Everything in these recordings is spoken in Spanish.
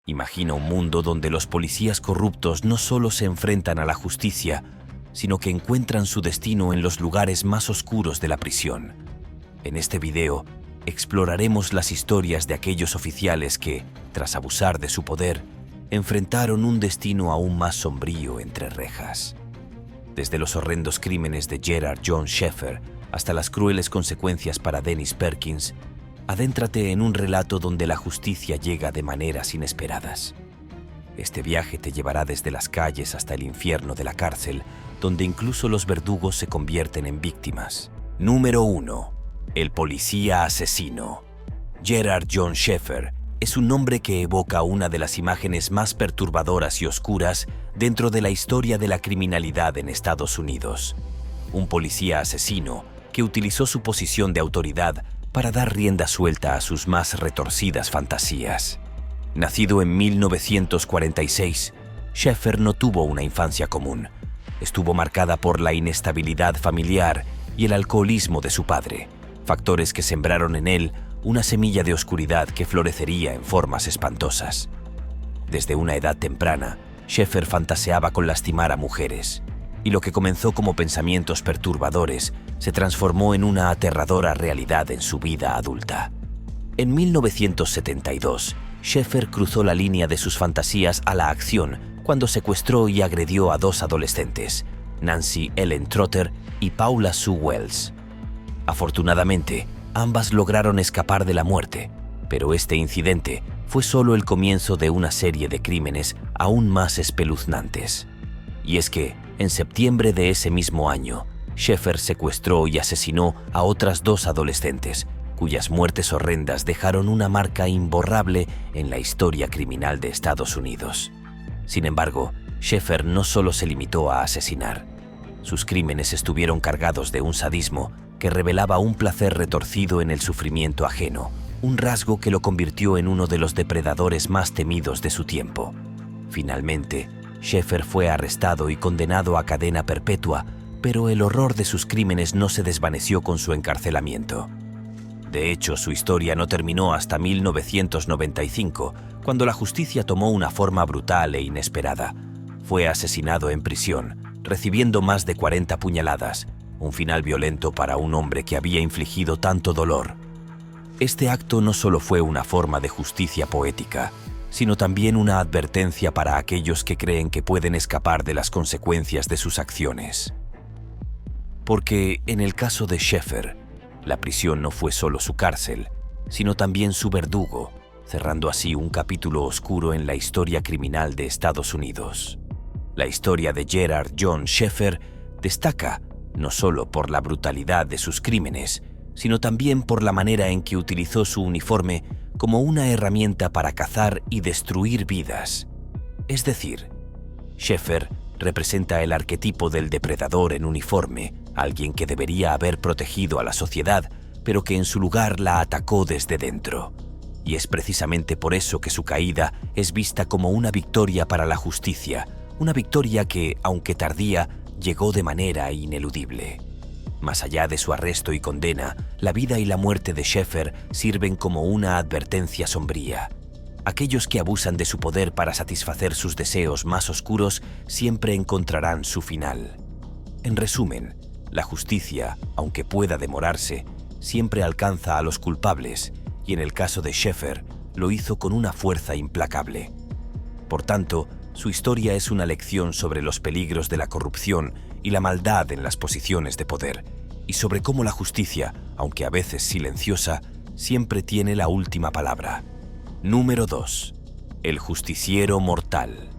Imagina un mundo donde los policías corruptos no solo se enfrentan a la justicia, sino que encuentran su destino en los lugares más oscuros de la prisión. En este video, exploraremos las historias de aquellos oficiales que, tras abusar de su poder, enfrentaron un destino aún más sombrío entre rejas. Desde los horrendos crímenes de Gerard John Sheffer hasta las crueles consecuencias para Dennis Perkins, adéntrate en un relato donde la justicia llega de maneras inesperadas. Este viaje te llevará desde las calles hasta el infierno de la cárcel, donde incluso los verdugos se convierten en víctimas. Número 1. El policía asesino. Gerard John Sheffer es un nombre que evoca una de las imágenes más perturbadoras y oscuras dentro de la historia de la criminalidad en Estados Unidos. Un policía asesino que utilizó su posición de autoridad para dar rienda suelta a sus más retorcidas fantasías. Nacido en 1946, Sheffer no tuvo una infancia común. Estuvo marcada por la inestabilidad familiar y el alcoholismo de su padre, factores que sembraron en él una semilla de oscuridad que florecería en formas espantosas. Desde una edad temprana, Sheffer fantaseaba con lastimar a mujeres, y lo que comenzó como pensamientos perturbadores se transformó en una aterradora realidad en su vida adulta. En 1972, Sheffer cruzó la línea de sus fantasías a la acción cuando secuestró y agredió a dos adolescentes, Nancy Ellen Trotter y Paula Sue Wells. Afortunadamente, ambas lograron escapar de la muerte, pero este incidente fue solo el comienzo de una serie de crímenes aún más espeluznantes. Y es que, en septiembre de ese mismo año, Sheffer secuestró y asesinó a otras dos adolescentes, cuyas muertes horrendas dejaron una marca imborrable en la historia criminal de Estados Unidos. Sin embargo, Sheffer no solo se limitó a asesinar. Sus crímenes estuvieron cargados de un sadismo que revelaba un placer retorcido en el sufrimiento ajeno, un rasgo que lo convirtió en uno de los depredadores más temidos de su tiempo. Finalmente, Sheffer fue arrestado y condenado a cadena perpetua, pero el horror de sus crímenes no se desvaneció con su encarcelamiento. De hecho, su historia no terminó hasta 1995, cuando la justicia tomó una forma brutal e inesperada. Fue asesinado en prisión, recibiendo más de 40 puñaladas, un final violento para un hombre que había infligido tanto dolor. Este acto no solo fue una forma de justicia poética, sino también una advertencia para aquellos que creen que pueden escapar de las consecuencias de sus acciones. Porque, en el caso de Sheffer, la prisión no fue solo su cárcel, sino también su verdugo, cerrando así un capítulo oscuro en la historia criminal de Estados Unidos. La historia de Gerard John Sheffer destaca no solo por la brutalidad de sus crímenes, sino también por la manera en que utilizó su uniforme como una herramienta para cazar y destruir vidas. Es decir, Sheffer representa el arquetipo del depredador en uniforme, alguien que debería haber protegido a la sociedad, pero que en su lugar la atacó desde dentro. Y es precisamente por eso que su caída es vista como una victoria para la justicia, una victoria que, aunque tardía, llegó de manera ineludible. Más allá de su arresto y condena, la vida y la muerte de Sheffer sirven como una advertencia sombría. Aquellos que abusan de su poder para satisfacer sus deseos más oscuros siempre encontrarán su final. En resumen, la justicia, aunque pueda demorarse, siempre alcanza a los culpables, y en el caso de Sheffer, lo hizo con una fuerza implacable. Por tanto, su historia es una lección sobre los peligros de la corrupción y la maldad en las posiciones de poder, y sobre cómo la justicia, aunque a veces silenciosa, siempre tiene la última palabra. Número 2. El justiciero mortal.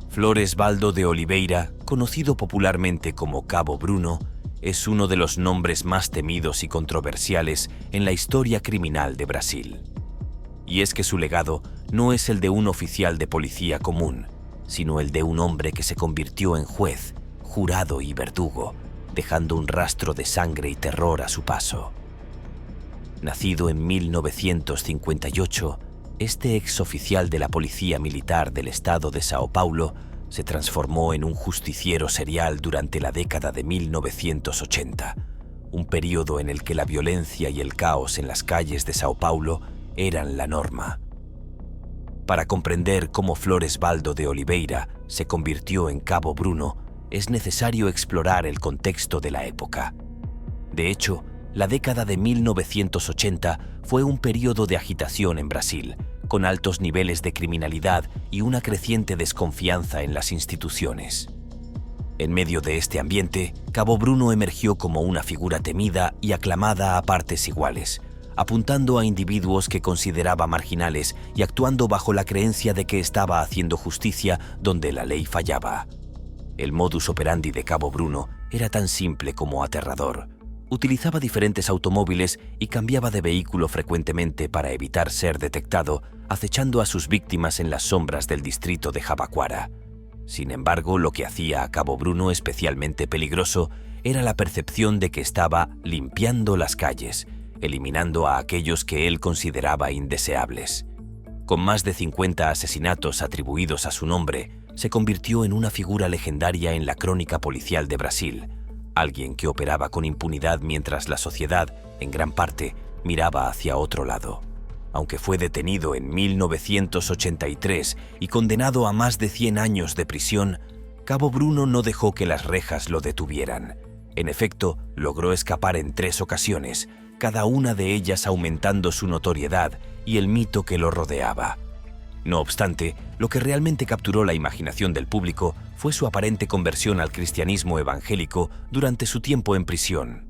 Flores Baldo de Oliveira, conocido popularmente como Cabo Bruno, es uno de los nombres más temidos y controversiales en la historia criminal de Brasil. Y es que su legado no es el de un oficial de policía común, sino el de un hombre que se convirtió en juez, jurado y verdugo, dejando un rastro de sangre y terror a su paso. Nacido en 1958, este exoficial de la Policía Militar del estado de Sao Paulo se transformó en un justiciero serial durante la década de 1980, un período en el que la violencia y el caos en las calles de Sao Paulo eran la norma. Para comprender cómo Flores Baldo de Oliveira se convirtió en Cabo Bruno, es necesario explorar el contexto de la época. De hecho, la década de 1980 fue un período de agitación en Brasil, con altos niveles de criminalidad y una creciente desconfianza en las instituciones. En medio de este ambiente, Cabo Bruno emergió como una figura temida y aclamada a partes iguales, apuntando a individuos que consideraba marginales y actuando bajo la creencia de que estaba haciendo justicia donde la ley fallaba. El modus operandi de Cabo Bruno era tan simple como aterrador. Utilizaba diferentes automóviles y cambiaba de vehículo frecuentemente para evitar ser detectado, acechando a sus víctimas en las sombras del distrito de Jabaquara. Sin embargo, lo que hacía a Cabo Bruno especialmente peligroso era la percepción de que estaba limpiando las calles, eliminando a aquellos que él consideraba indeseables. Con más de 50 asesinatos atribuidos a su nombre, se convirtió en una figura legendaria en la crónica policial de Brasil, alguien que operaba con impunidad mientras la sociedad, en gran parte, miraba hacia otro lado. Aunque fue detenido en 1983 y condenado a más de 100 años de prisión, Cabo Bruno no dejó que las rejas lo detuvieran. En efecto, logró escapar en 3 ocasiones, cada una de ellas aumentando su notoriedad y el mito que lo rodeaba. No obstante, lo que realmente capturó la imaginación del público fue su aparente conversión al cristianismo evangélico durante su tiempo en prisión.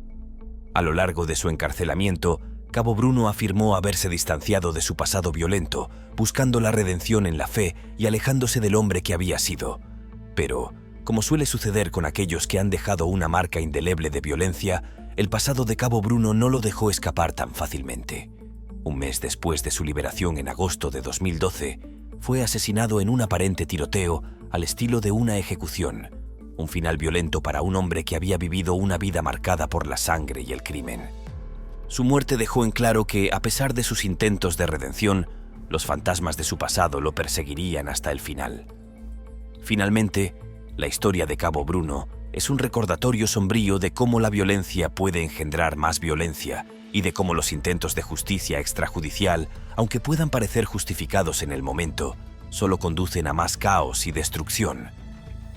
A lo largo de su encarcelamiento, Cabo Bruno afirmó haberse distanciado de su pasado violento, buscando la redención en la fe y alejándose del hombre que había sido. Pero, como suele suceder con aquellos que han dejado una marca indeleble de violencia, el pasado de Cabo Bruno no lo dejó escapar tan fácilmente. Un mes después de su liberación en agosto de 2012, fue asesinado en un aparente tiroteo al estilo de una ejecución, un final violento para un hombre que había vivido una vida marcada por la sangre y el crimen. Su muerte dejó en claro que, a pesar de sus intentos de redención, los fantasmas de su pasado lo perseguirían hasta el final. Finalmente, la historia de Cabo Bruno es un recordatorio sombrío de cómo la violencia puede engendrar más violencia y de cómo los intentos de justicia extrajudicial, aunque puedan parecer justificados en el momento, solo conducen a más caos y destrucción.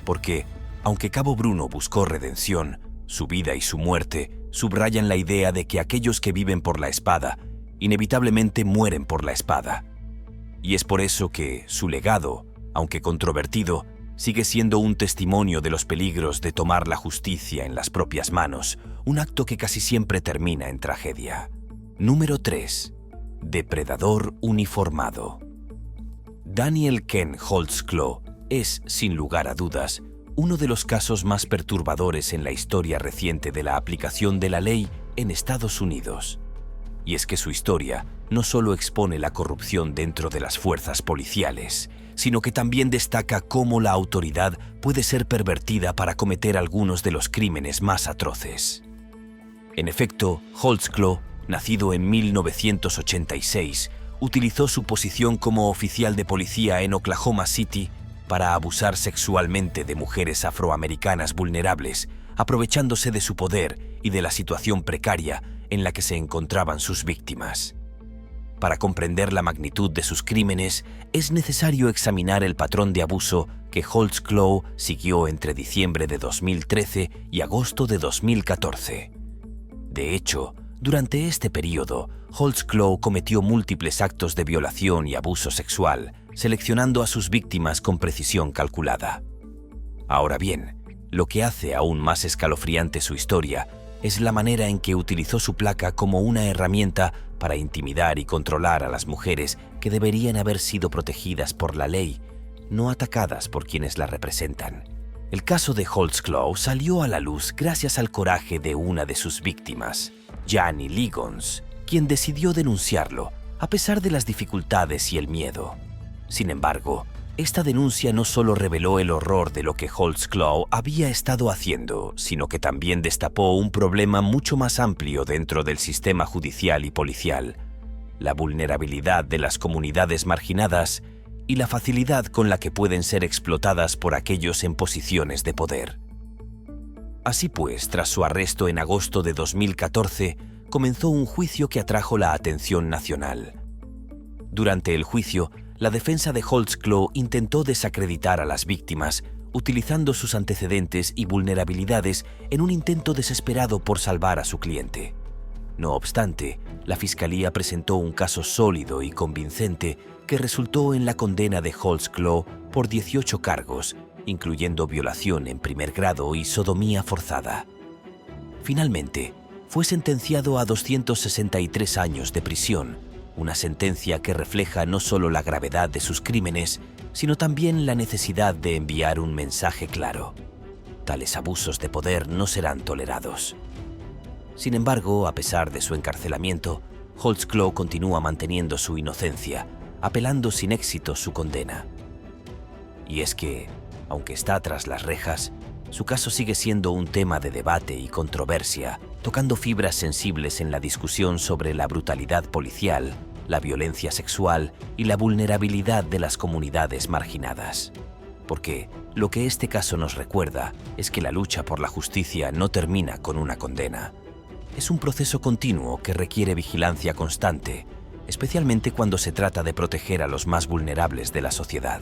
Porque, aunque Cabo Bruno buscó redención, su vida y su muerte subrayan la idea de que aquellos que viven por la espada inevitablemente mueren por la espada. Y es por eso que su legado, aunque controvertido, sigue siendo un testimonio de los peligros de tomar la justicia en las propias manos, un acto que casi siempre termina en tragedia. Número 3. Depredador uniformado. Daniel Ken Holtzclaw es, sin lugar a dudas, uno de los casos más perturbadores en la historia reciente de la aplicación de la ley en Estados Unidos. Y es que su historia no solo expone la corrupción dentro de las fuerzas policiales, sino que también destaca cómo la autoridad puede ser pervertida para cometer algunos de los crímenes más atroces. En efecto, Holtzclaw, nacido en 1986, utilizó su posición como oficial de policía en Oklahoma City para abusar sexualmente de mujeres afroamericanas vulnerables, aprovechándose de su poder y de la situación precaria en la que se encontraban sus víctimas. Para comprender la magnitud de sus crímenes, es necesario examinar el patrón de abuso que Holtzclaw siguió entre diciembre de 2013 y agosto de 2014. De hecho, durante este periodo, Holtzclaw cometió múltiples actos de violación y abuso sexual, seleccionando a sus víctimas con precisión calculada. Ahora bien, lo que hace aún más escalofriante su historia es la manera en que utilizó su placa como una herramienta para intimidar y controlar a las mujeres que deberían haber sido protegidas por la ley, no atacadas por quienes la representan. El caso de Holtzclaw salió a la luz gracias al coraje de una de sus víctimas, Jani Ligons, quien decidió denunciarlo, a pesar de las dificultades y el miedo. Sin embargo, esta denuncia no solo reveló el horror de lo que Holtzclaw había estado haciendo, sino que también destapó un problema mucho más amplio dentro del sistema judicial y policial: la vulnerabilidad de las comunidades marginadas y la facilidad con la que pueden ser explotadas por aquellos en posiciones de poder. Así pues, tras su arresto en agosto de 2014, comenzó un juicio que atrajo la atención nacional. Durante el juicio, la defensa de Holtzclaw intentó desacreditar a las víctimas, utilizando sus antecedentes y vulnerabilidades en un intento desesperado por salvar a su cliente. No obstante, la Fiscalía presentó un caso sólido y convincente que resultó en la condena de Holtzclaw por 18 cargos, incluyendo violación en primer grado y sodomía forzada. Finalmente, fue sentenciado a 263 años de prisión, una sentencia que refleja no solo la gravedad de sus crímenes, sino también la necesidad de enviar un mensaje claro. Tales abusos de poder no serán tolerados. Sin embargo, a pesar de su encarcelamiento, Holtzclaw continúa manteniendo su inocencia, apelando sin éxito su condena. Y es que, aunque está tras las rejas, su caso sigue siendo un tema de debate y controversia, tocando fibras sensibles en la discusión sobre la brutalidad policial, la violencia sexual y la vulnerabilidad de las comunidades marginadas. Porque lo que este caso nos recuerda es que la lucha por la justicia no termina con una condena. Es un proceso continuo que requiere vigilancia constante, especialmente cuando se trata de proteger a los más vulnerables de la sociedad.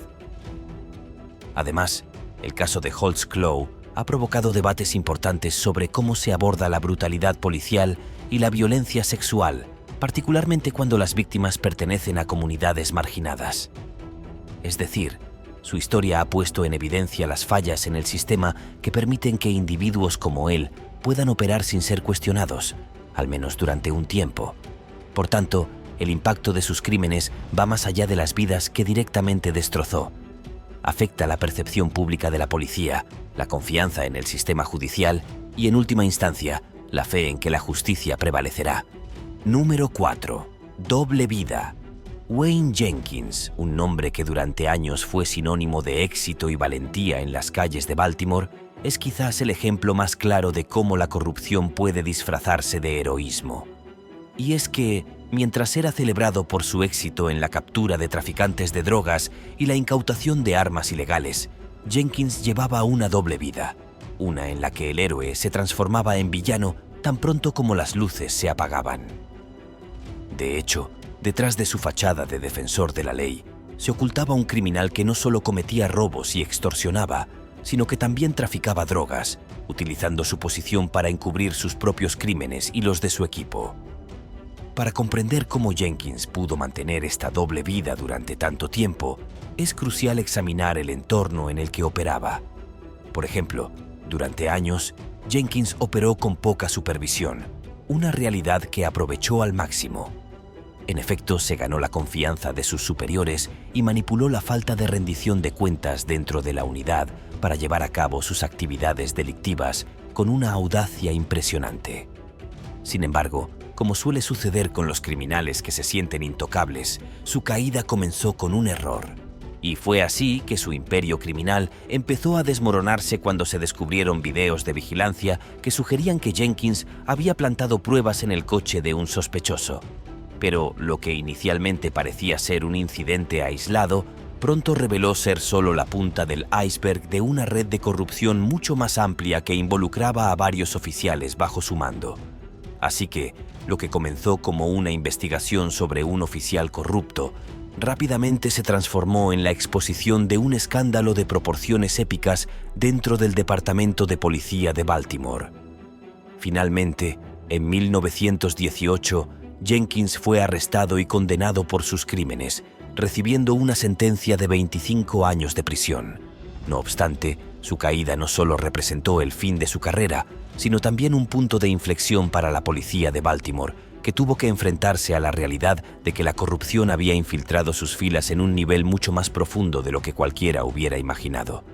Además, el caso de Holtzclaw ha provocado debates importantes sobre cómo se aborda la brutalidad policial y la violencia sexual, particularmente cuando las víctimas pertenecen a comunidades marginadas. Es decir, su historia ha puesto en evidencia las fallas en el sistema que permiten que individuos como él puedan operar sin ser cuestionados, al menos durante un tiempo. Por tanto, el impacto de sus crímenes va más allá de las vidas que directamente destrozó. Afecta la percepción pública de la policía, la confianza en el sistema judicial y, en última instancia, la fe en que la justicia prevalecerá. Número 4. Doble vida. Wayne Jenkins, un nombre que durante años fue sinónimo de éxito y valentía en las calles de Baltimore, es quizás el ejemplo más claro de cómo la corrupción puede disfrazarse de heroísmo. Y es que, mientras era celebrado por su éxito en la captura de traficantes de drogas y la incautación de armas ilegales, Jenkins llevaba una doble vida, una en la que el héroe se transformaba en villano tan pronto como las luces se apagaban. De hecho, detrás de su fachada de defensor de la ley, se ocultaba un criminal que no solo cometía robos y extorsionaba, sino que también traficaba drogas, utilizando su posición para encubrir sus propios crímenes y los de su equipo. Para comprender cómo Jenkins pudo mantener esta doble vida durante tanto tiempo, es crucial examinar el entorno en el que operaba. Por ejemplo, durante años, Jenkins operó con poca supervisión, una realidad que aprovechó al máximo. En efecto, se ganó la confianza de sus superiores y manipuló la falta de rendición de cuentas dentro de la unidad para llevar a cabo sus actividades delictivas con una audacia impresionante. Sin embargo, como suele suceder con los criminales que se sienten intocables, su caída comenzó con un error. Y fue así que su imperio criminal empezó a desmoronarse cuando se descubrieron videos de vigilancia que sugerían que Jenkins había plantado pruebas en el coche de un sospechoso. Pero lo que inicialmente parecía ser un incidente aislado, pronto reveló ser solo la punta del iceberg de una red de corrupción mucho más amplia que involucraba a varios oficiales bajo su mando. Así que, lo que comenzó como una investigación sobre un oficial corrupto, rápidamente se transformó en la exposición de un escándalo de proporciones épicas dentro del Departamento de Policía de Baltimore. Finalmente, en 1918, Jenkins fue arrestado y condenado por sus crímenes, recibiendo una sentencia de 25 años de prisión. No obstante, su caída no solo representó el fin de su carrera, sino también un punto de inflexión para la policía de Baltimore, que tuvo que enfrentarse a la realidad de que la corrupción había infiltrado sus filas en un nivel mucho más profundo de lo que cualquiera hubiera imaginado.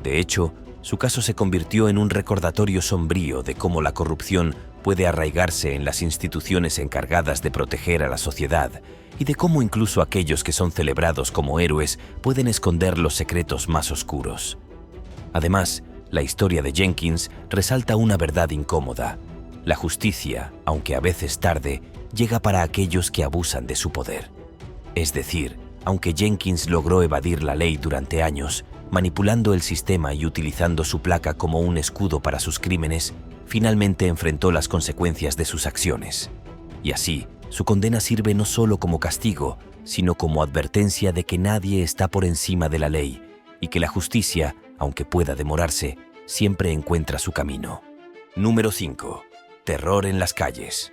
De hecho, su caso se convirtió en un recordatorio sombrío de cómo la corrupción puede arraigarse en las instituciones encargadas de proteger a la sociedad y de cómo incluso aquellos que son celebrados como héroes pueden esconder los secretos más oscuros. Además, la historia de Jenkins resalta una verdad incómoda. La justicia, aunque a veces tarde, llega para aquellos que abusan de su poder. Es decir, aunque Jenkins logró evadir la ley durante años, manipulando el sistema y utilizando su placa como un escudo para sus crímenes, finalmente enfrentó las consecuencias de sus acciones. Y así, su condena sirve no solo como castigo, sino como advertencia de que nadie está por encima de la ley y que la justicia, aunque pueda demorarse, siempre encuentra su camino. Número 5. Terror en las calles.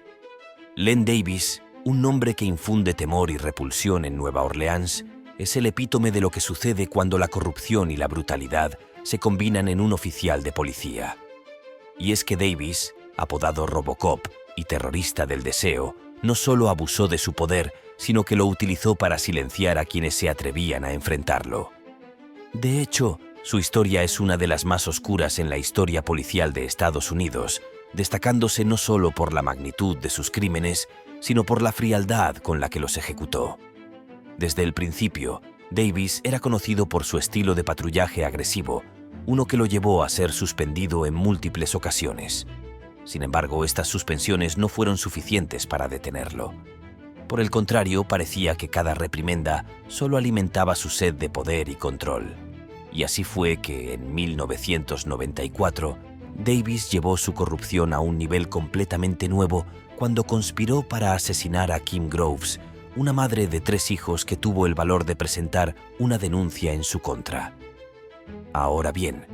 Len Davis, un nombre que infunde temor y repulsión en Nueva Orleans, es el epítome de lo que sucede cuando la corrupción y la brutalidad se combinan en un oficial de policía. Y es que Davis, apodado Robocop y terrorista del deseo, no solo abusó de su poder, sino que lo utilizó para silenciar a quienes se atrevían a enfrentarlo. De hecho, su historia es una de las más oscuras en la historia policial de Estados Unidos, destacándose no solo por la magnitud de sus crímenes, sino por la frialdad con la que los ejecutó. Desde el principio, Davis era conocido por su estilo de patrullaje agresivo, uno que lo llevó a ser suspendido en múltiples ocasiones. Sin embargo, estas suspensiones no fueron suficientes para detenerlo. Por el contrario, parecía que cada reprimenda solo alimentaba su sed de poder y control. Y así fue que, en 1994, Davis llevó su corrupción a un nivel completamente nuevo cuando conspiró para asesinar a Kim Groves, una madre de 3 hijos que tuvo el valor de presentar una denuncia en su contra. Ahora bien,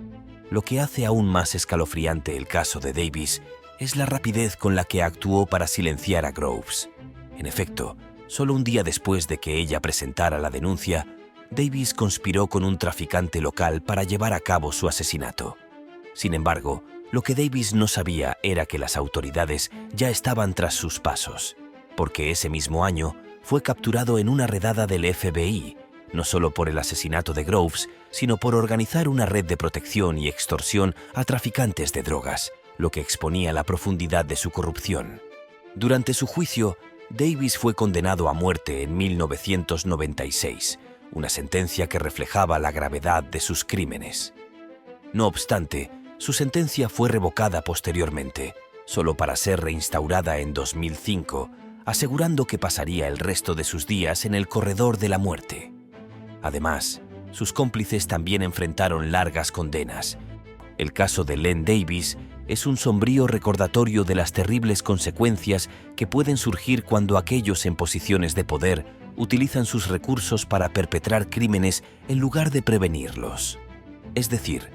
lo que hace aún más escalofriante el caso de Davis es la rapidez con la que actuó para silenciar a Groves. En efecto, solo un día después de que ella presentara la denuncia, Davis conspiró con un traficante local para llevar a cabo su asesinato. Sin embargo, lo que Davis no sabía era que las autoridades ya estaban tras sus pasos, porque ese mismo año fue capturado en una redada del FBI, no solo por el asesinato de Groves, sino por organizar una red de protección y extorsión a traficantes de drogas, lo que exponía la profundidad de su corrupción. Durante su juicio, Davis fue condenado a muerte en 1996, una sentencia que reflejaba la gravedad de sus crímenes. No obstante, su sentencia fue revocada posteriormente, solo para ser reinstaurada en 2005, asegurando que pasaría el resto de sus días en el corredor de la muerte. Además, sus cómplices también enfrentaron largas condenas. El caso de Len Davis es un sombrío recordatorio de las terribles consecuencias que pueden surgir cuando aquellos en posiciones de poder utilizan sus recursos para perpetrar crímenes en lugar de prevenirlos. Es decir,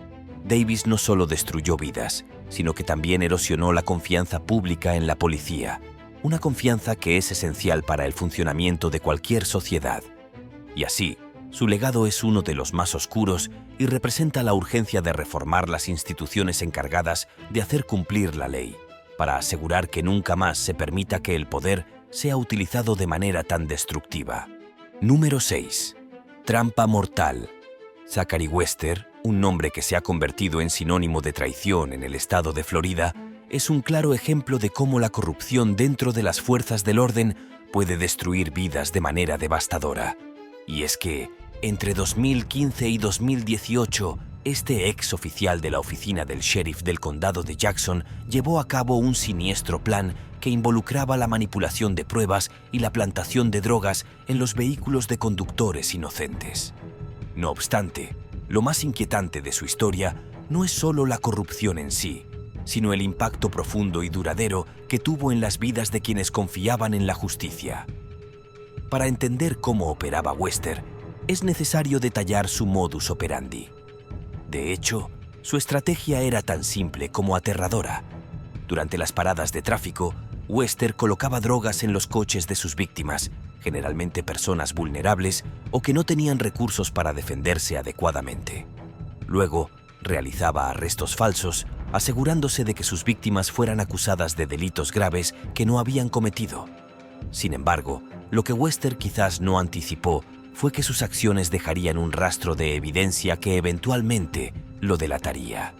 Davis no solo destruyó vidas, sino que también erosionó la confianza pública en la policía, una confianza que es esencial para el funcionamiento de cualquier sociedad. Y así, su legado es uno de los más oscuros y representa la urgencia de reformar las instituciones encargadas de hacer cumplir la ley, para asegurar que nunca más se permita que el poder sea utilizado de manera tan destructiva. Número 6. Trampa mortal. Zachary Wester, un nombre que se ha convertido en sinónimo de traición en el estado de Florida, es un claro ejemplo de cómo la corrupción dentro de las fuerzas del orden puede destruir vidas de manera devastadora. Y es que, entre 2015 y 2018, este ex oficial de la oficina del sheriff del condado de Jackson llevó a cabo un siniestro plan que involucraba la manipulación de pruebas y la plantación de drogas en los vehículos de conductores inocentes. No obstante, lo más inquietante de su historia no es solo la corrupción en sí, sino el impacto profundo y duradero que tuvo en las vidas de quienes confiaban en la justicia. Para entender cómo operaba Wester, es necesario detallar su modus operandi. De hecho, su estrategia era tan simple como aterradora. Durante las paradas de tráfico, Wester colocaba drogas en los coches de sus víctimas, generalmente personas vulnerables o que no tenían recursos para defenderse adecuadamente. Luego, realizaba arrestos falsos, asegurándose de que sus víctimas fueran acusadas de delitos graves que no habían cometido. Sin embargo, lo que Wester quizás no anticipó fue que sus acciones dejarían un rastro de evidencia que eventualmente lo delataría.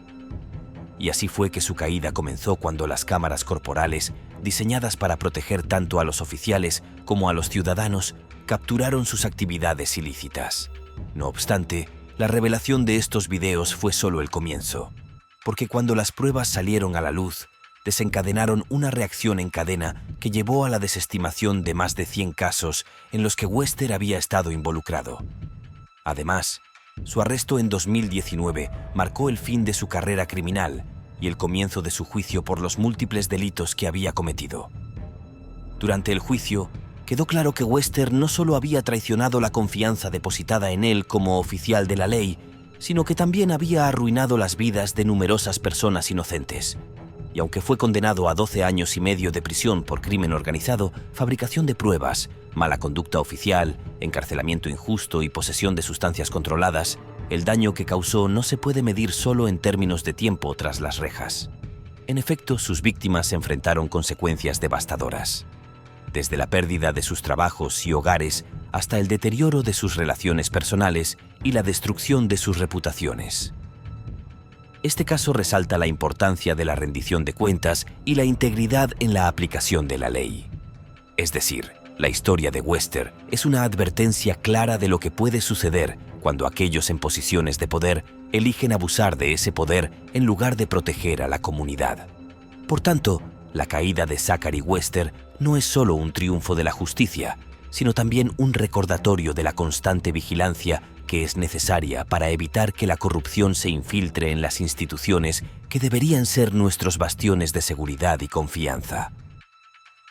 Y así fue que su caída comenzó cuando las cámaras corporales, diseñadas para proteger tanto a los oficiales como a los ciudadanos, capturaron sus actividades ilícitas. No obstante, la revelación de estos videos fue solo el comienzo, porque cuando las pruebas salieron a la luz, desencadenaron una reacción en cadena que llevó a la desestimación de más de 100 casos en los que Wester había estado involucrado. Además, su arresto en 2019 marcó el fin de su carrera criminal y el comienzo de su juicio por los múltiples delitos que había cometido. Durante el juicio, quedó claro que Wester no solo había traicionado la confianza depositada en él como oficial de la ley, sino que también había arruinado las vidas de numerosas personas inocentes. Y aunque fue condenado a 12 años y medio de prisión por crimen organizado, fabricación de pruebas, mala conducta oficial, encarcelamiento injusto y posesión de sustancias controladas, el daño que causó no se puede medir solo en términos de tiempo tras las rejas. En efecto, sus víctimas enfrentaron consecuencias devastadoras. Desde la pérdida de sus trabajos y hogares hasta el deterioro de sus relaciones personales y la destrucción de sus reputaciones. Este caso resalta la importancia de la rendición de cuentas y la integridad en la aplicación de la ley. Es decir, la historia de Wester es una advertencia clara de lo que puede suceder cuando aquellos en posiciones de poder eligen abusar de ese poder en lugar de proteger a la comunidad. Por tanto, la caída de Zachary Wester no es solo un triunfo de la justicia, sino también un recordatorio de la constante vigilancia que es necesaria para evitar que la corrupción se infiltre en las instituciones que deberían ser nuestros bastiones de seguridad y confianza.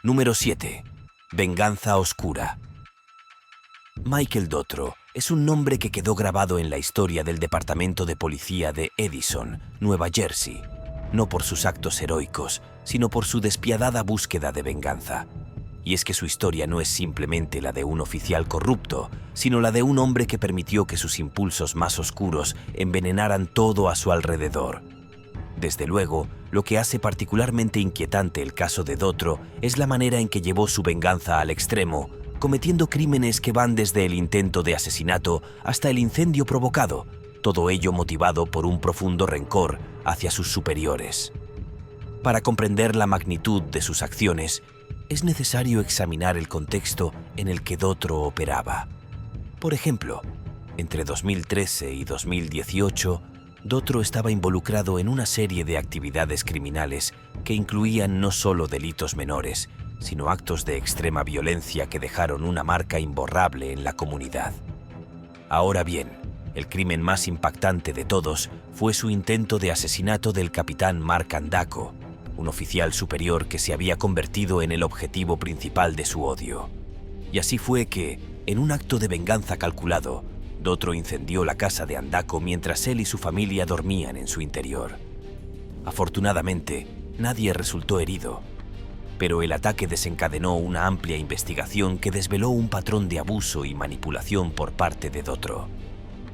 Número 7. Venganza oscura. Michael Dotrow es un nombre que quedó grabado en la historia del Departamento de Policía de Edison, Nueva Jersey, no por sus actos heroicos, sino por su despiadada búsqueda de venganza. Y es que su historia no es simplemente la de un oficial corrupto, sino la de un hombre que permitió que sus impulsos más oscuros envenenaran todo a su alrededor. Desde luego, lo que hace particularmente inquietante el caso de Dotrow es la manera en que llevó su venganza al extremo, cometiendo crímenes que van desde el intento de asesinato hasta el incendio provocado, todo ello motivado por un profundo rencor hacia sus superiores. Para comprender la magnitud de sus acciones, es necesario examinar el contexto en el que Dotrow operaba. Por ejemplo, entre 2013 y 2018, Dotrow estaba involucrado en una serie de actividades criminales que incluían no solo delitos menores, sino actos de extrema violencia que dejaron una marca imborrable en la comunidad. Ahora bien, el crimen más impactante de todos fue su intento de asesinato del capitán Mark Andako, un oficial superior que se había convertido en el objetivo principal de su odio. Y así fue que, en un acto de venganza calculado, Dotrow incendió la casa de Andako mientras él y su familia dormían en su interior. Afortunadamente, nadie resultó herido, pero el ataque desencadenó una amplia investigación que desveló un patrón de abuso y manipulación por parte de Dotrow.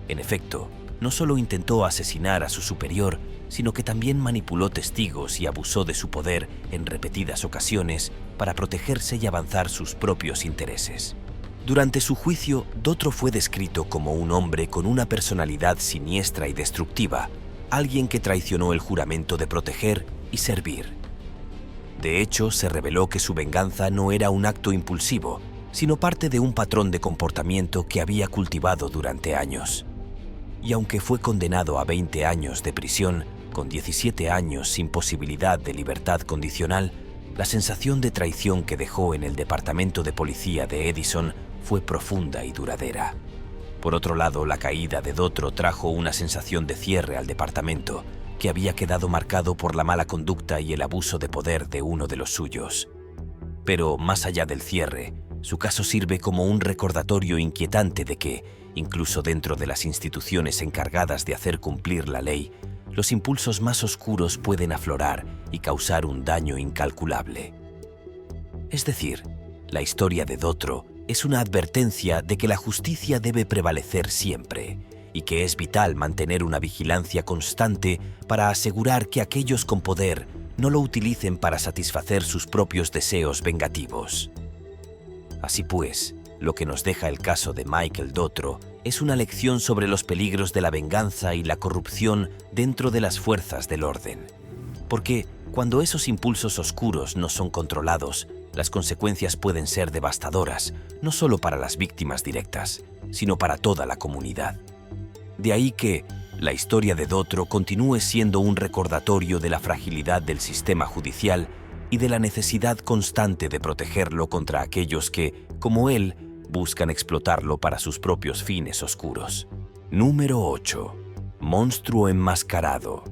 En efecto, no solo intentó asesinar a su superior, sino que también manipuló testigos y abusó de su poder en repetidas ocasiones para protegerse y avanzar sus propios intereses. Durante su juicio, Dotrow fue descrito como un hombre con una personalidad siniestra y destructiva, alguien que traicionó el juramento de proteger y servir. De hecho, se reveló que su venganza no era un acto impulsivo, sino parte de un patrón de comportamiento que había cultivado durante años. Y aunque fue condenado a 20 años de prisión, con 17 años sin posibilidad de libertad condicional, la sensación de traición que dejó en el Departamento de Policía de Edison fue profunda y duradera. Por otro lado, la caída de Dotrow trajo una sensación de cierre al departamento, que había quedado marcado por la mala conducta y el abuso de poder de uno de los suyos. Pero más allá del cierre, su caso sirve como un recordatorio inquietante de que, incluso dentro de las instituciones encargadas de hacer cumplir la ley, los impulsos más oscuros pueden aflorar y causar un daño incalculable. Es decir, la historia de Dotrow es una advertencia de que la justicia debe prevalecer siempre y que es vital mantener una vigilancia constante para asegurar que aquellos con poder no lo utilicen para satisfacer sus propios deseos vengativos. Así pues, lo que nos deja el caso de Michael Dotrow es una lección sobre los peligros de la venganza y la corrupción dentro de las fuerzas del orden. Porque cuando esos impulsos oscuros no son controlados, las consecuencias pueden ser devastadoras, no solo para las víctimas directas, sino para toda la comunidad. De ahí que la historia de Dotrow continúe siendo un recordatorio de la fragilidad del sistema judicial y de la necesidad constante de protegerlo contra aquellos que, como él, buscan explotarlo para sus propios fines oscuros. Número 8. Monstruo enmascarado.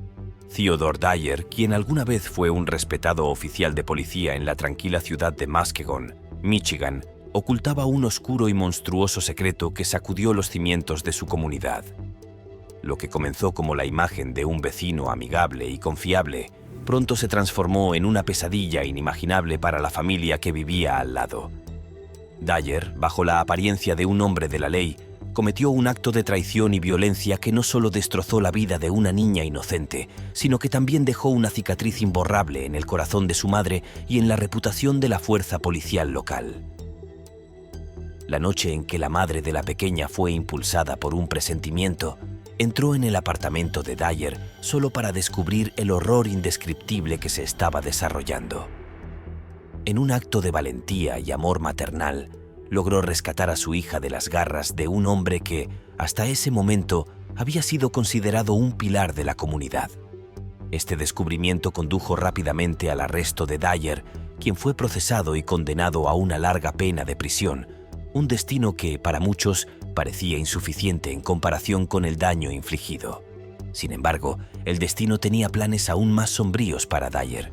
Theodore Dyer, quien alguna vez fue un respetado oficial de policía en la tranquila ciudad de Muskegon, Michigan, ocultaba un oscuro y monstruoso secreto que sacudió los cimientos de su comunidad. Lo que comenzó como la imagen de un vecino amigable y confiable, pronto se transformó en una pesadilla inimaginable para la familia que vivía al lado. Dyer, bajo la apariencia de un hombre de la ley, cometió un acto de traición y violencia que no solo destrozó la vida de una niña inocente, sino que también dejó una cicatriz imborrable en el corazón de su madre y en la reputación de la fuerza policial local. La noche en que la madre de la pequeña fue impulsada por un presentimiento, entró en el apartamento de Dyer solo para descubrir el horror indescriptible que se estaba desarrollando. En un acto de valentía y amor maternal, logró rescatar a su hija de las garras de un hombre que, hasta ese momento, había sido considerado un pilar de la comunidad. Este descubrimiento condujo rápidamente al arresto de Dyer, quien fue procesado y condenado a una larga pena de prisión, un destino que, para muchos, parecía insuficiente en comparación con el daño infligido. Sin embargo, el destino tenía planes aún más sombríos para Dyer.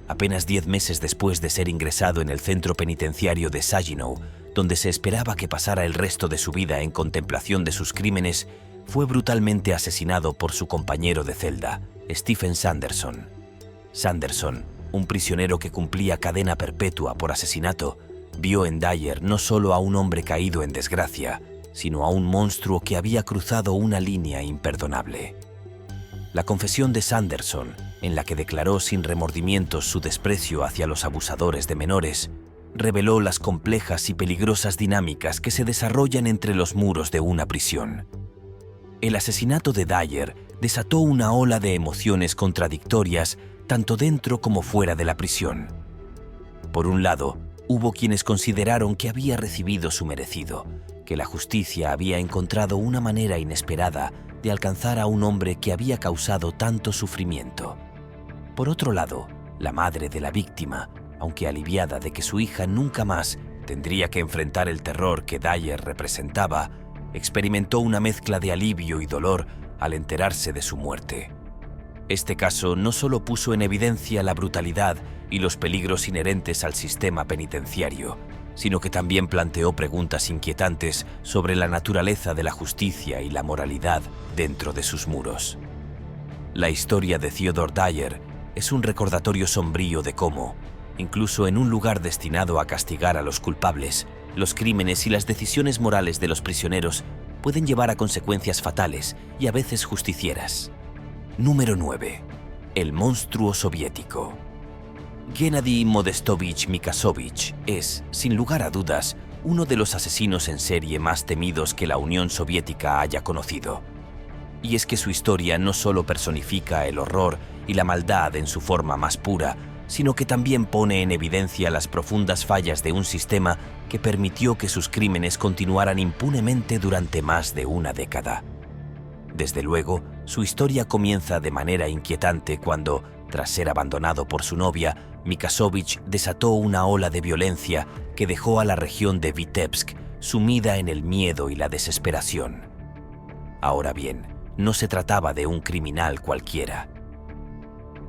Apenas 10 meses después de ser ingresado en el centro penitenciario de Saginaw, donde se esperaba que pasara el resto de su vida en contemplación de sus crímenes, fue brutalmente asesinado por su compañero de celda, Stephen Sanderson. Sanderson, un prisionero que cumplía cadena perpetua por asesinato, vio en Dyer no solo a un hombre caído en desgracia, sino a un monstruo que había cruzado una línea imperdonable. La confesión de Sanderson, en la que declaró sin remordimientos su desprecio hacia los abusadores de menores, reveló las complejas y peligrosas dinámicas que se desarrollan entre los muros de una prisión. El asesinato de Dyer desató una ola de emociones contradictorias tanto dentro como fuera de la prisión. Por un lado, hubo quienes consideraron que había recibido su merecido, que la justicia había encontrado una manera inesperada de alcanzar a un hombre que había causado tanto sufrimiento. Por otro lado, la madre de la víctima, aunque aliviada de que su hija nunca más tendría que enfrentar el terror que Dyer representaba, experimentó una mezcla de alivio y dolor al enterarse de su muerte. Este caso no solo puso en evidencia la brutalidad y los peligros inherentes al sistema penitenciario, sino que también planteó preguntas inquietantes sobre la naturaleza de la justicia y la moralidad dentro de sus muros. La historia de Theodore Dyer es un recordatorio sombrío de cómo, incluso en un lugar destinado a castigar a los culpables, los crímenes y las decisiones morales de los prisioneros pueden llevar a consecuencias fatales y a veces justicieras. Número 9. El monstruo soviético. Gennady Modestovich Mikasovich es, sin lugar a dudas, uno de los asesinos en serie más temidos que la Unión Soviética haya conocido. Y es que su historia no solo personifica el horror y la maldad en su forma más pura, sino que también pone en evidencia las profundas fallas de un sistema que permitió que sus crímenes continuaran impunemente durante más de una década. Desde luego, su historia comienza de manera inquietante cuando, tras ser abandonado por su novia, Mikasovich desató una ola de violencia que dejó a la región de Vitebsk sumida en el miedo y la desesperación. Ahora bien, no se trataba de un criminal cualquiera.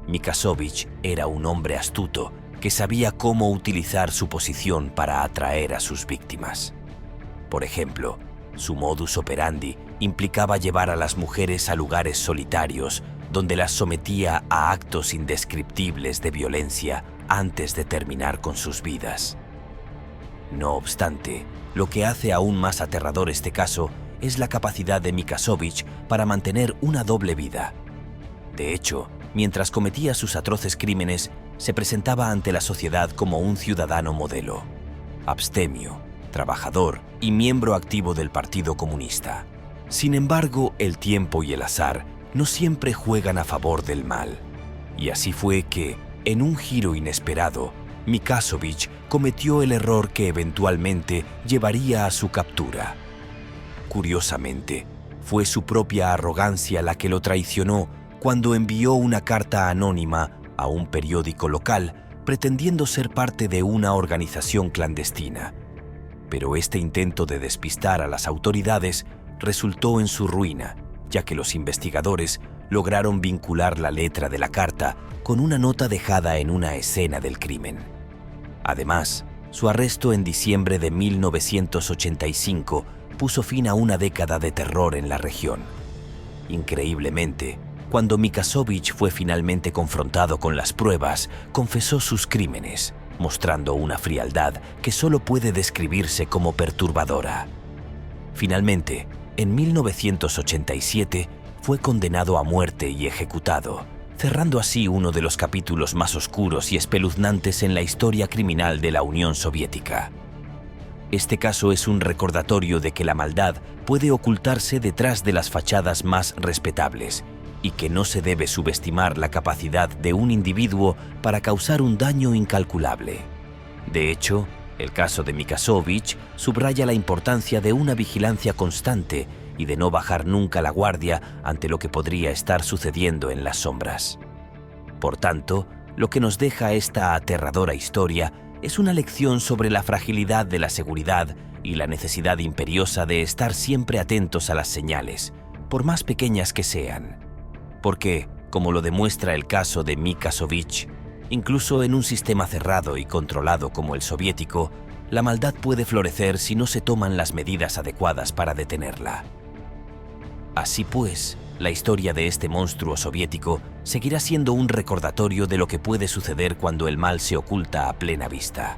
Mikasovich era un hombre astuto que sabía cómo utilizar su posición para atraer a sus víctimas. Por ejemplo, su modus operandi implicaba llevar a las mujeres a lugares solitarios donde las sometía a actos indescriptibles de violencia antes de terminar con sus vidas. No obstante, lo que hace aún más aterrador este caso es la capacidad de Mikasovich para mantener una doble vida. De hecho, mientras cometía sus atroces crímenes, se presentaba ante la sociedad como un ciudadano modelo, abstemio, trabajador y miembro activo del Partido Comunista. Sin embargo, el tiempo y el azar no siempre juegan a favor del mal. Y así fue que, en un giro inesperado, Mikasovich cometió el error que eventualmente llevaría a su captura. Curiosamente, fue su propia arrogancia la que lo traicionó cuando envió una carta anónima a un periódico local pretendiendo ser parte de una organización clandestina. Pero este intento de despistar a las autoridades resultó en su ruina, ya que los investigadores lograron vincular la letra de la carta con una nota dejada en una escena del crimen. Además, Su arresto en diciembre de 1985 puso fin a una década de terror en la región. Increíblemente, cuando Mikasovich fue finalmente confrontado con las pruebas, confesó sus crímenes, mostrando una frialdad que solo puede describirse como perturbadora. Finalmente, en 1987, fue condenado a muerte y ejecutado, cerrando así uno de los capítulos más oscuros y espeluznantes en la historia criminal de la Unión Soviética. Este caso es un recordatorio de que la maldad puede ocultarse detrás de las fachadas más respetables y que no se debe subestimar la capacidad de un individuo para causar un daño incalculable. De hecho, el caso de Mikasovich subraya la importancia de una vigilancia constante y de no bajar nunca la guardia ante lo que podría estar sucediendo en las sombras. Por tanto, lo que nos deja esta aterradora historia es una lección sobre la fragilidad de la seguridad y la necesidad imperiosa de estar siempre atentos a las señales, por más pequeñas que sean. Porque, como lo demuestra el caso de Mikasovich, incluso en un sistema cerrado y controlado como el soviético, la maldad puede florecer si no se toman las medidas adecuadas para detenerla. Así pues, la historia de este monstruo soviético seguirá siendo un recordatorio de lo que puede suceder cuando el mal se oculta a plena vista.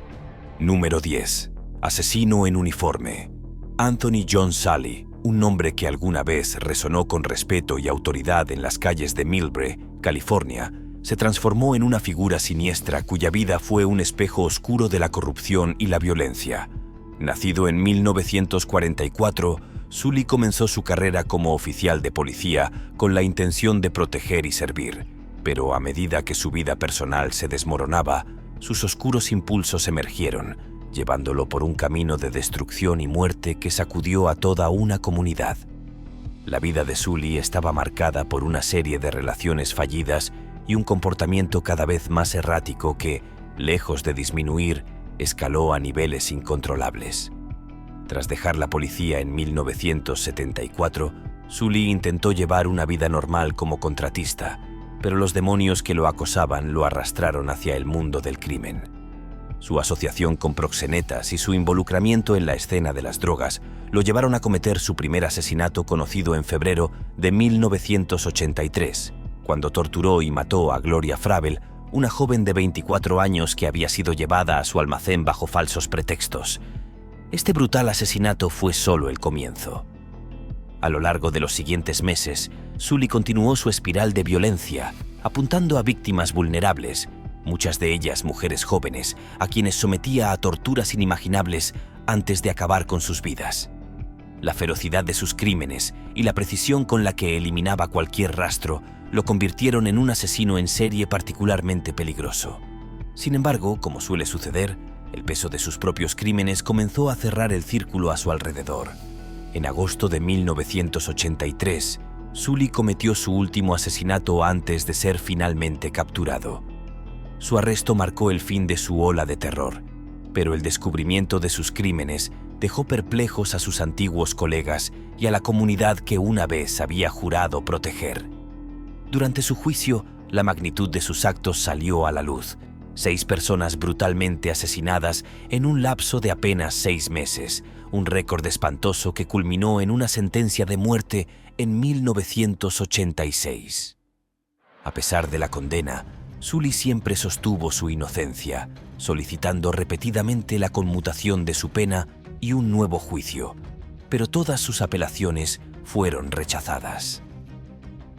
Número 10. Asesino en uniforme. Anthony John Sully, un nombre que alguna vez resonó con respeto y autoridad en las calles de Millbrae, California, se transformó en una figura siniestra cuya vida fue un espejo oscuro de la corrupción y la violencia. Nacido en 1944, Sully comenzó su carrera como oficial de policía con la intención de proteger y servir, pero a medida que su vida personal se desmoronaba, sus oscuros impulsos emergieron, llevándolo por un camino de destrucción y muerte que sacudió a toda una comunidad. La vida de Sully estaba marcada por una serie de relaciones fallidas y un comportamiento cada vez más errático que, lejos de disminuir, escaló a niveles incontrolables. Tras dejar la policía en 1974, Sully intentó llevar una vida normal como contratista, pero los demonios que lo acosaban lo arrastraron hacia el mundo del crimen. Su asociación con proxenetas y su involucramiento en la escena de las drogas lo llevaron a cometer su primer asesinato conocido en febrero de 1983, cuando torturó y mató a Gloria Fravel, una joven de 24 años que había sido llevada a su almacén bajo falsos pretextos. Este brutal asesinato fue solo el comienzo. A lo largo de los siguientes meses, Sully continuó su espiral de violencia, apuntando a víctimas vulnerables, muchas de ellas mujeres jóvenes, a quienes sometía a torturas inimaginables antes de acabar con sus vidas. La ferocidad de sus crímenes y la precisión con la que eliminaba cualquier rastro lo convirtieron en un asesino en serie particularmente peligroso. Sin embargo, como suele suceder, el peso de sus propios crímenes comenzó a cerrar el círculo a su alrededor. En agosto de 1983, Sully cometió su último asesinato antes de ser finalmente capturado. Su arresto marcó el fin de su ola de terror, pero el descubrimiento de sus crímenes dejó perplejos a sus antiguos colegas y a la comunidad que una vez había jurado proteger. Durante su juicio, la magnitud de sus actos salió a la luz. 6 personas brutalmente asesinadas en un lapso de apenas 6 meses, un récord espantoso que culminó en una sentencia de muerte en 1986. A pesar de la condena, Sully siempre sostuvo su inocencia, solicitando repetidamente la conmutación de su pena y un nuevo juicio, pero todas sus apelaciones fueron rechazadas.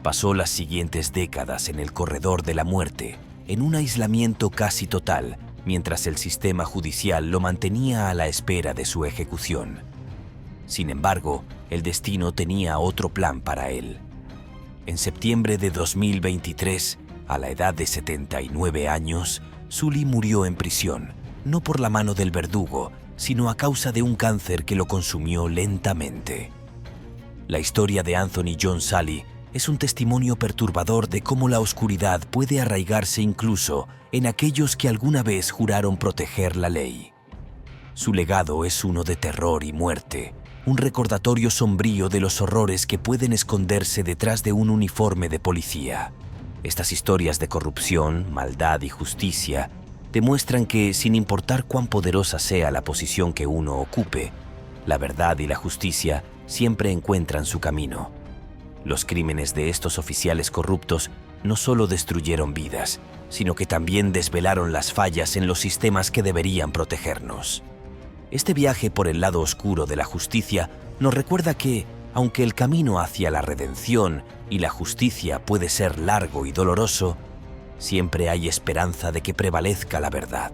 Pasó las siguientes décadas en el corredor de la muerte, en un aislamiento casi total, mientras el sistema judicial lo mantenía a la espera de su ejecución. Sin embargo, el destino tenía otro plan para él. En septiembre de 2023, a la edad de 79 años, Sully murió en prisión, no por la mano del verdugo, sino a causa de un cáncer que lo consumió lentamente. La historia de Anthony John Sully es un testimonio perturbador de cómo la oscuridad puede arraigarse incluso en aquellos que alguna vez juraron proteger la ley. Su legado es uno de terror y muerte, un recordatorio sombrío de los horrores que pueden esconderse detrás de un uniforme de policía. Estas historias de corrupción, maldad y justicia demuestran que, sin importar cuán poderosa sea la posición que uno ocupe, la verdad y la justicia siempre encuentran su camino. Los crímenes de estos oficiales corruptos no solo destruyeron vidas, sino que también desvelaron las fallas en los sistemas que deberían protegernos. Este viaje por el lado oscuro de la justicia nos recuerda que, aunque el camino hacia la redención y la justicia puede ser largo y doloroso, siempre hay esperanza de que prevalezca la verdad.